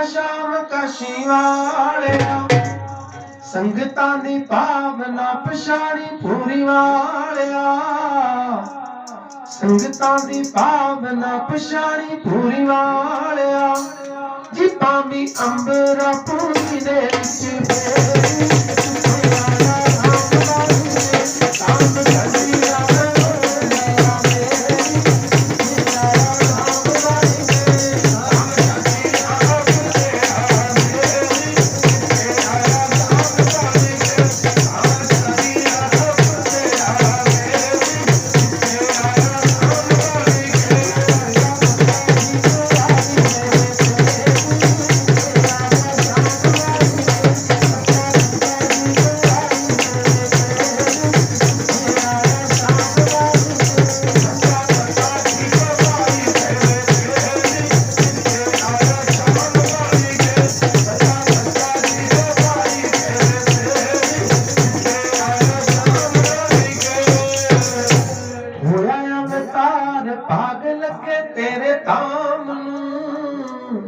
शाम काशी वालिया संगतां दी भावना पछाणी पूरी वालिया संगतां दी भावना पछाणी पूरी वालिया जी पावी अंबरा पूरी दे विच भाग लगे तेरे धाम नूं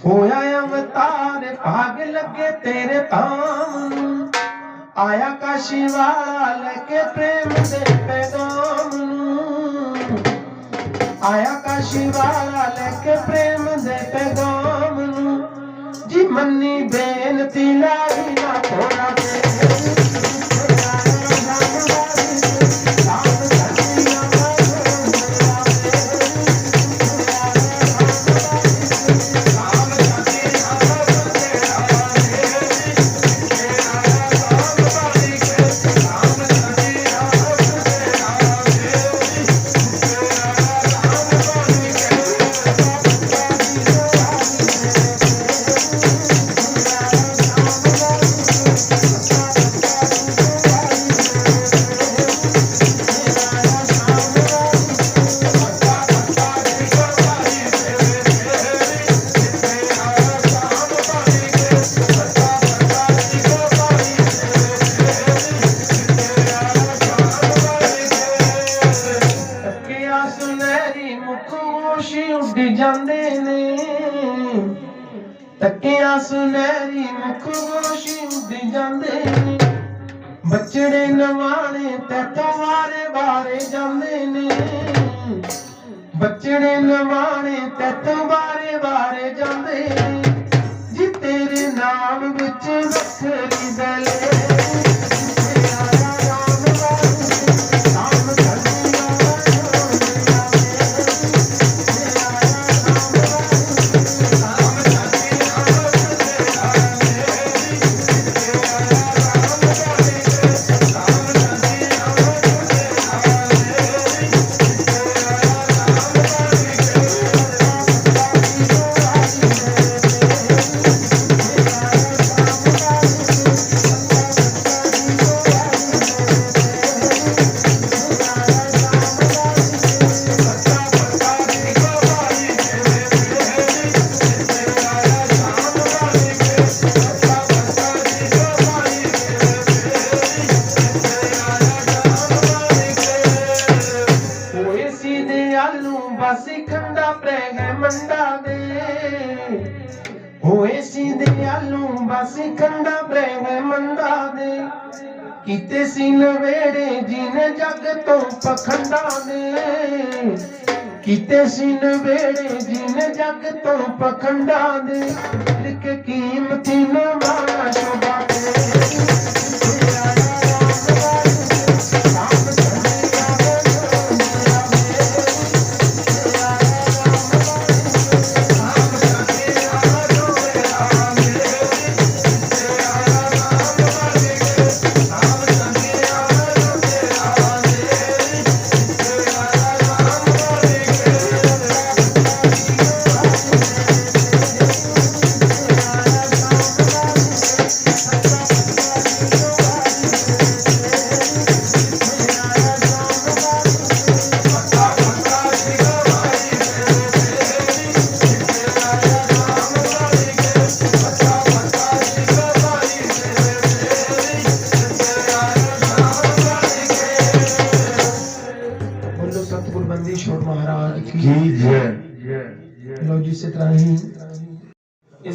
होया अवतार भाग लगे तेरे धाम नूं आया काशी वाला लेके प्रेम दे पैगाम नूं आया काशी वाला लेके प्रेम दे पैगाम नूं जी मन्नी बेनती लाई ना थोड़ा उड़ जाते ने तकिया सुनहरी मुखोशी उड़ जाते ने बचड़े नवाने तैथों वारे वारे जाते ने बचड़े नवाने तैथों वारे वारे जाते ने जी तेरे नाम विच वखरी दले बासी खंडा प्रेग मंडा दे होए सीधे आलू बासी खंडा प्रेग मंडा दे किते सी नवेड़े जिने जग तो पखंडा दे किते सी नवेड़े जिने जग तो पखंडा दे लिख कीमती नवाना शोभा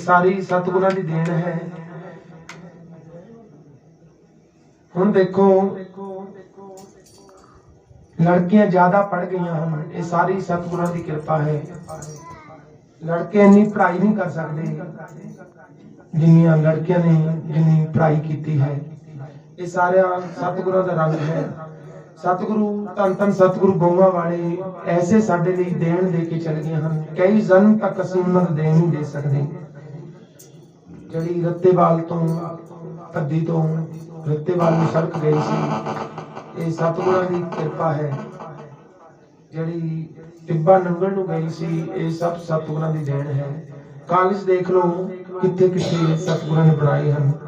सारी सतगुरां दी देन है। हुण देखो लड़कियां ज्यादा पढ़ गई हैं, ये सारी सतगुरां दी कृपा है। लड़के इन्नी पढ़ाई नहीं कर सकते जिन्नियां लड़कियां ने जिन्नी पढ़ाई की है। ये सारा सतगुरां दा रंग है। सतगुरु धन धन सतगुरु गौआ वाले ऐसे साडे लई देन दे के चले गए हैं। कई जन्म तक असीं उन्हां दा देन नहीं दे सकते। जड़ी रत्तेवाल तो भद्दी तो रत्तेवाल नूं सड़क गई सी, ये सतगुरां दी कृपा है। जड़ी टिब्बा नंगल नूं गई सी, ये सब सतगुरां दी देन है। कॉलेज देख लो कित्थे कित्थे सतगुरां ने बनाए हैं।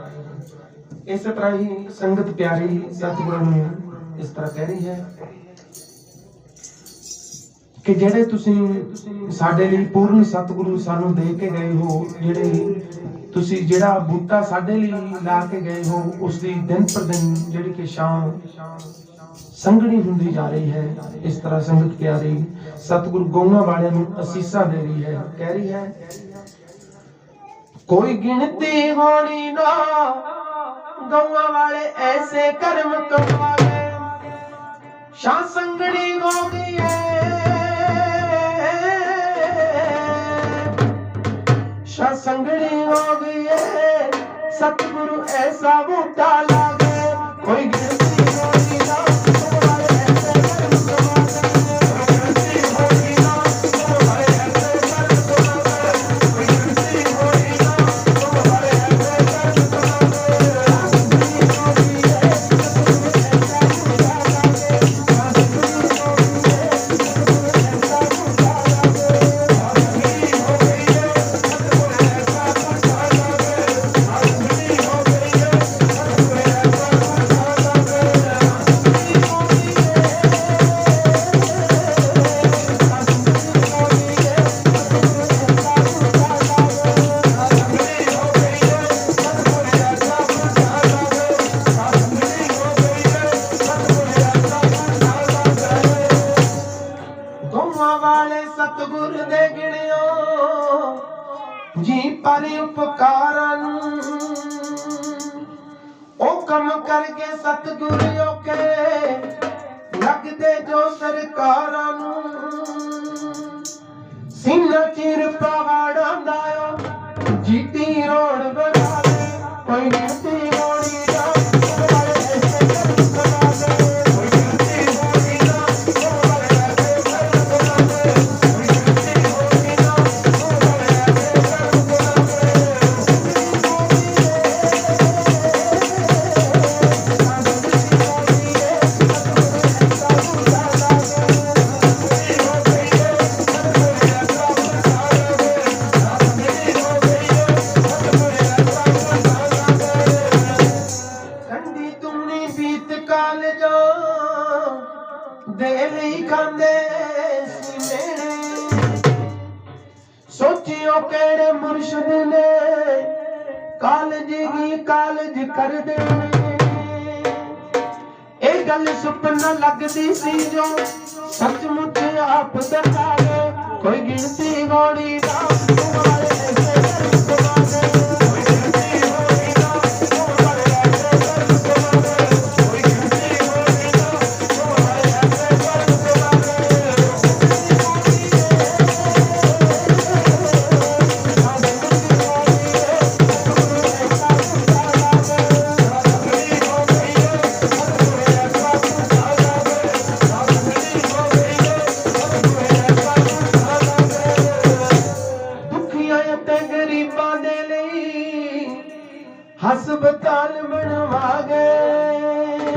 इस तरह ही संगत प्यारी सतगुरां नूं इस तरह कह रही है कि जेड़े तुसीं साडे लई पूर्ण सतगुरु सानू दे के गए हो, जेड़े तुसीं जेड़ा बूटा साडे लई ला के गए हो, उसकी दिन पर दिन जेड़ी कि शाम संघनी हुंदी जा रही है। इस तरह संगत प्यारी सतगुरु गौआ वाले नूं असीसां दे रही है। कह रही है कोई गिनती होनी ना गौआ वाले ऐसे कर्म कमा गए, शाह संगड़ी हो गई है, शाह संगड़ी हो गई है। सतगुरु ऐसा बूटा लागे, कोई गिनती होगी ना तुम्हारे ऐसे कर्म कमा गए, कोई गिनती होगी ना तुम्हारे ऐसे कर्म कमा गए, कोई गिनती होगी ना तुम्हारे ऐसे कर्म कमा गए। सतगुर दे गिणियो जी पर उपकारां ओ कम करके सतगुर के लगदे जो सरकारां सीना चिर पहाड़ां दा जीती रोड बना दे, कोई गिनती होनी ना तुम्हारे ऐसे कर्म कमा दे, कोई गिनती होनी ना तुम्हारे ऐसे कर्म कमा दे, कोई गिनती होनी ना तुम्हारे ऐसे कर्म कमा सोचियो केड़े मुर्शिद ने कालज ही कालज कर दे। ए गल सुपना लगदी सी जो सचमुच आप दसा दे, कोई गिनती होनी ना तुम्हारे ऐसे कर्म कमा दे, कोई गिनती होनी ना तुम्हारे ऐसे कर्म कमा दे, कोई गिनती होनी ना तुम्हारे ऐसे कर्म कमा दे। हस्पताल बनवा गए,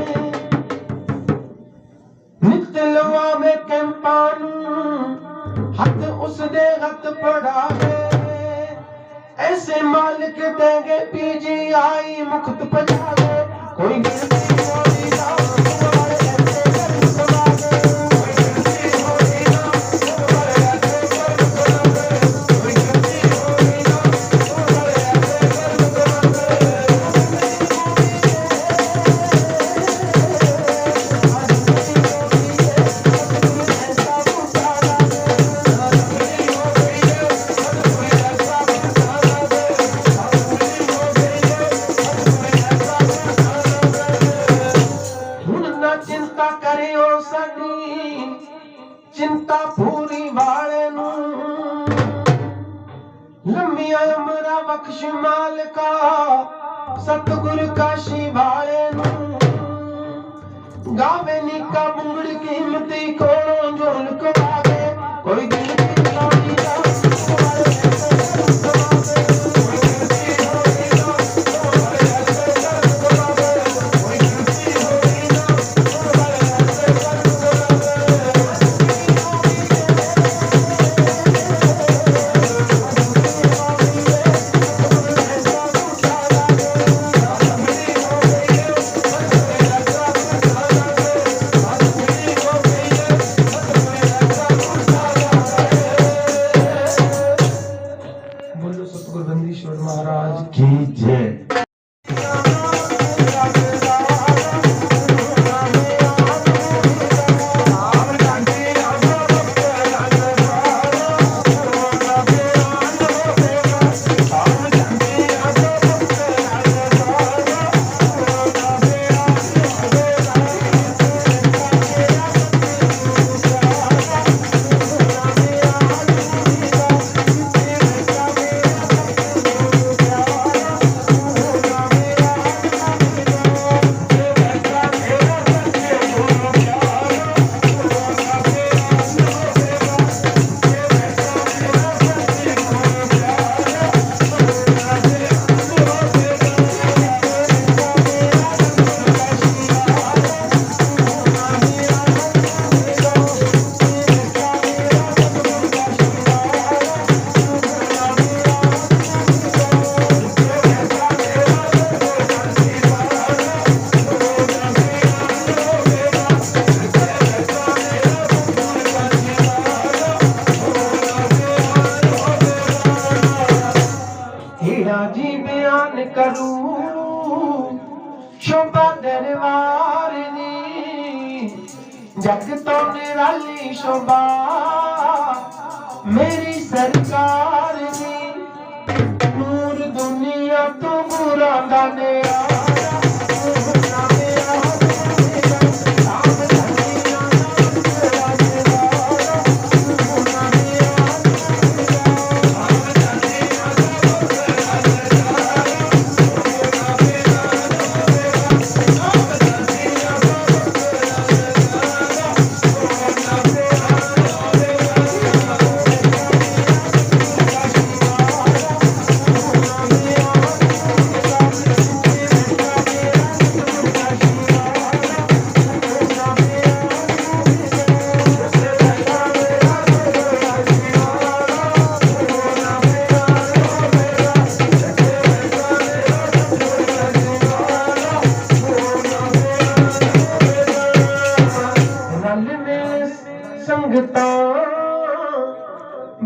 नित लवा में कैंपानू हथ उसदे हथ पड़ा गए। ऐसे मालिक देंगे PGI मुक्त पजा गए, कोई गिनती होनी ना तुम्हारे ऐसे कर्म कमा गए, कोई गिनती होनी ना तुम्हारे ऐसे कर्म कमा गए, कोई गिनती होनी ना तुम्हारे ऐसे कर्म कमा गए। मालका सतगुर काशी वाले नू गावे निका बुंगड़ कीमती कोलों झोल कवावे कोई दिल की लानी दा महाराज की जय। जी बयान करूं शोभा दरबार दी जग तो निराली शोभा मेरी सरकार दी नूर दुनिया तो बुरा दा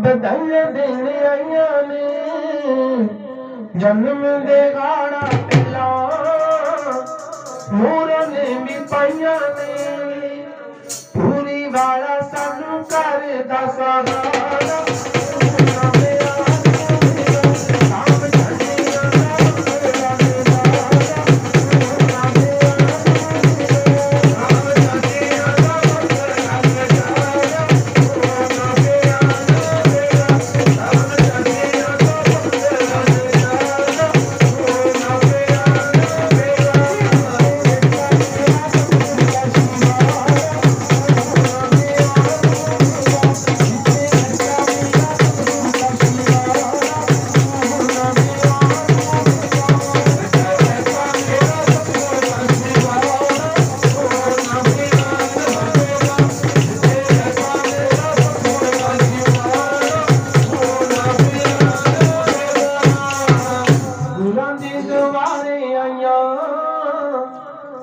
बधाइयां देने आइयां ने जन्म दे गाड़ा पहला मोरा ने भी पाइयां ने पूरी वाला सानू कर दा सहारा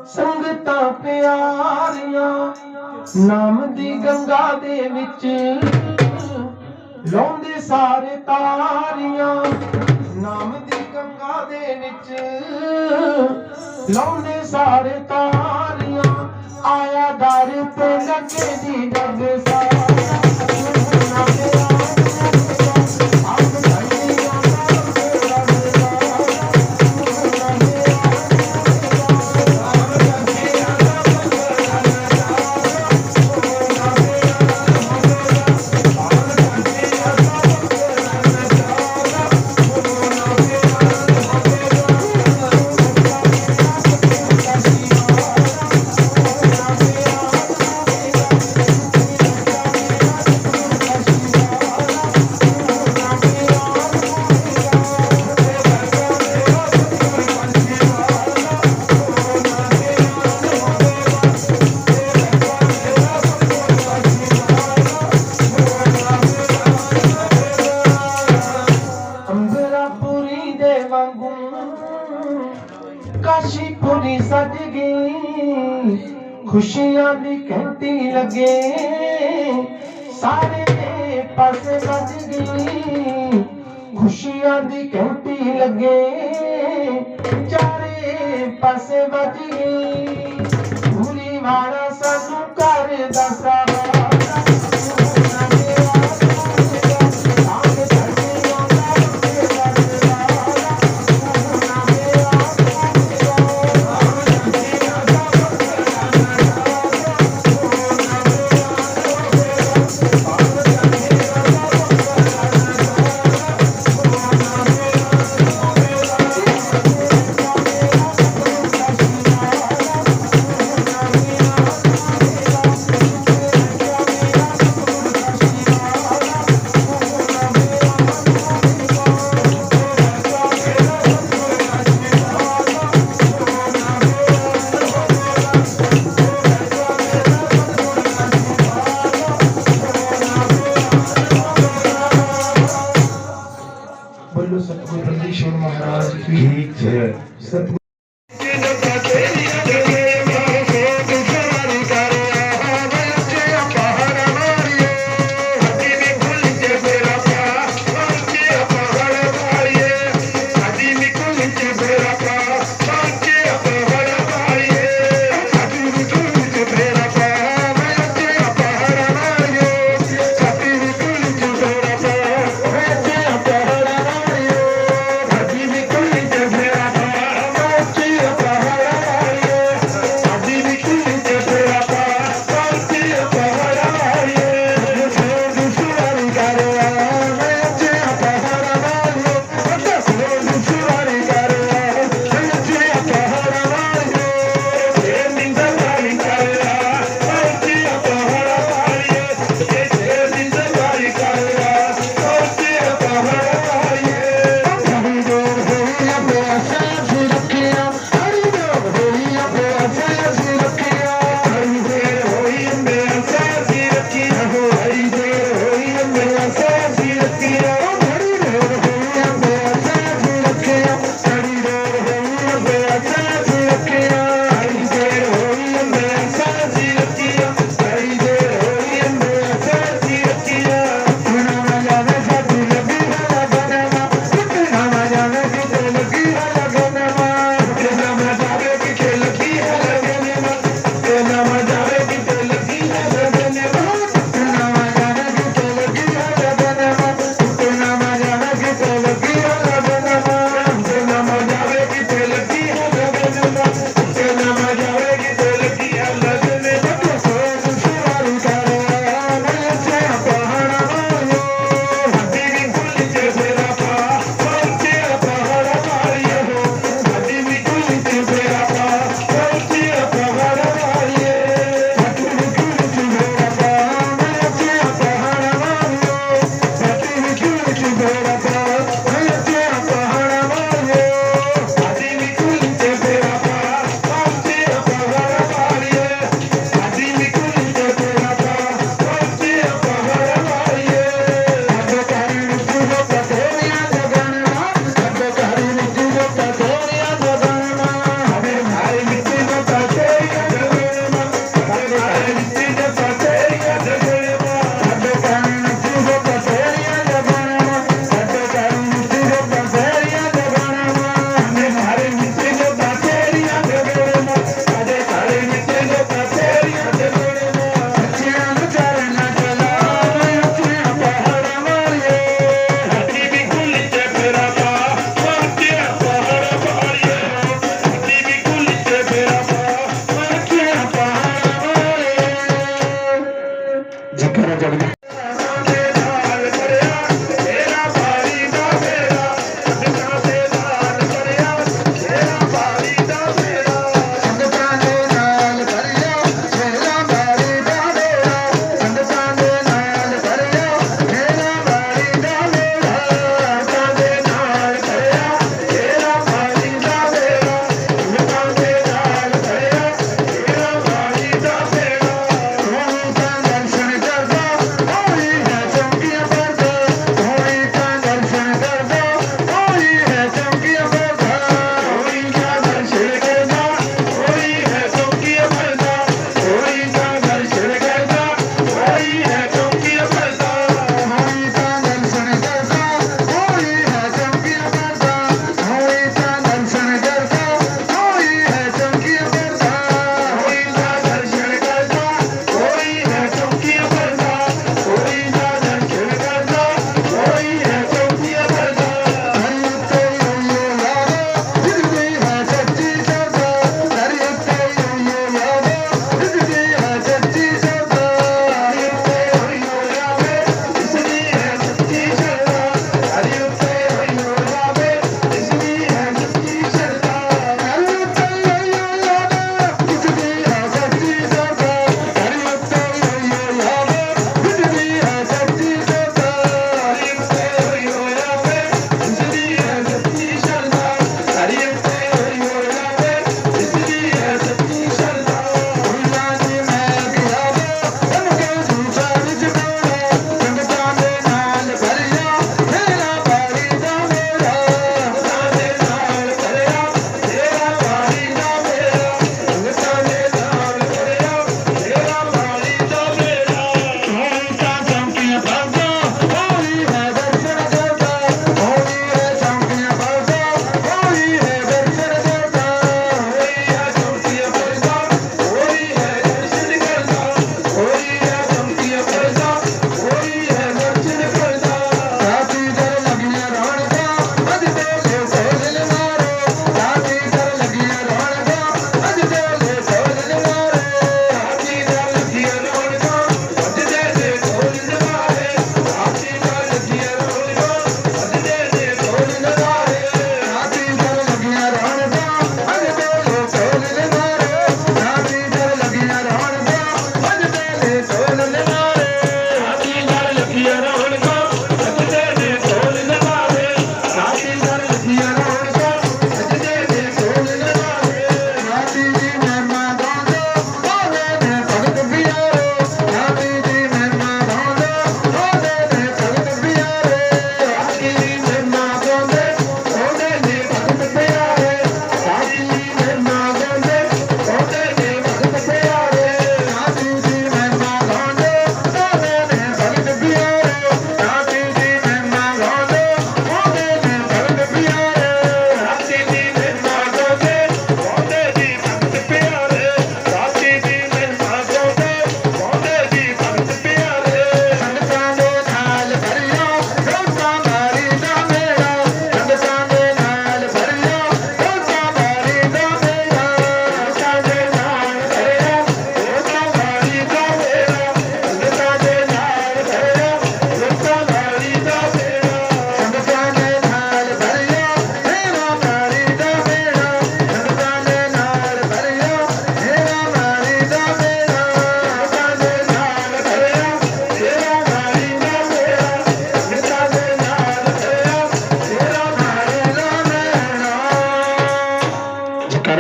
संगतां प्यारियां नाम दी गंगा दे विच लाउंदे सारे तारियां नाम दी गंगा दे विच लाउंदे सारे तारियां आया दर ते लगे दी जग सारा दे वांगू काशीपुरी सज गई खुशियां दी घंटी लगे सारे पासे बज गई खुशियां दी घंटी लगे चारे पासे बज गई भूली वाला सानू घर दा सहारा बोलो सतगुरु बंदीश्वर महाराज की जय। सतगुरु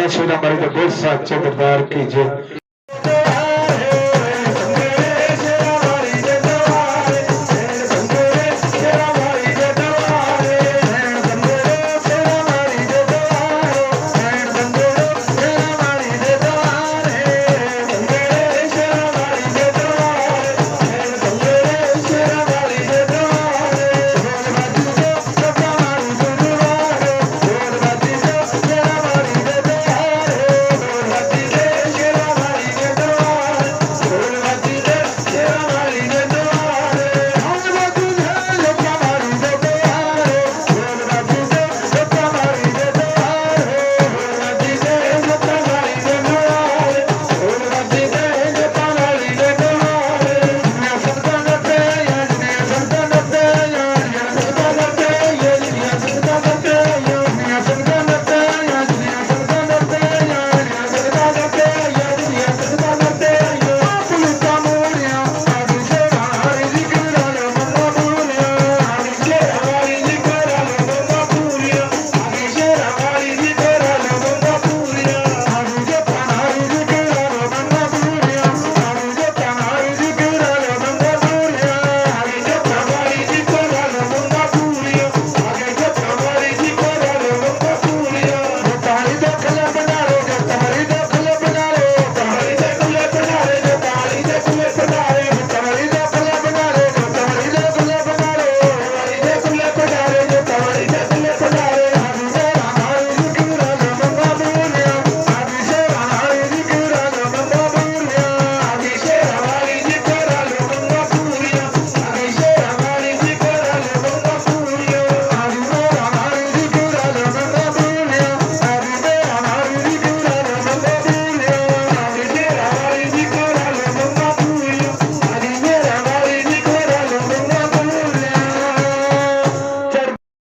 श्री राम हरि बोल सच्चे दरबार की जय।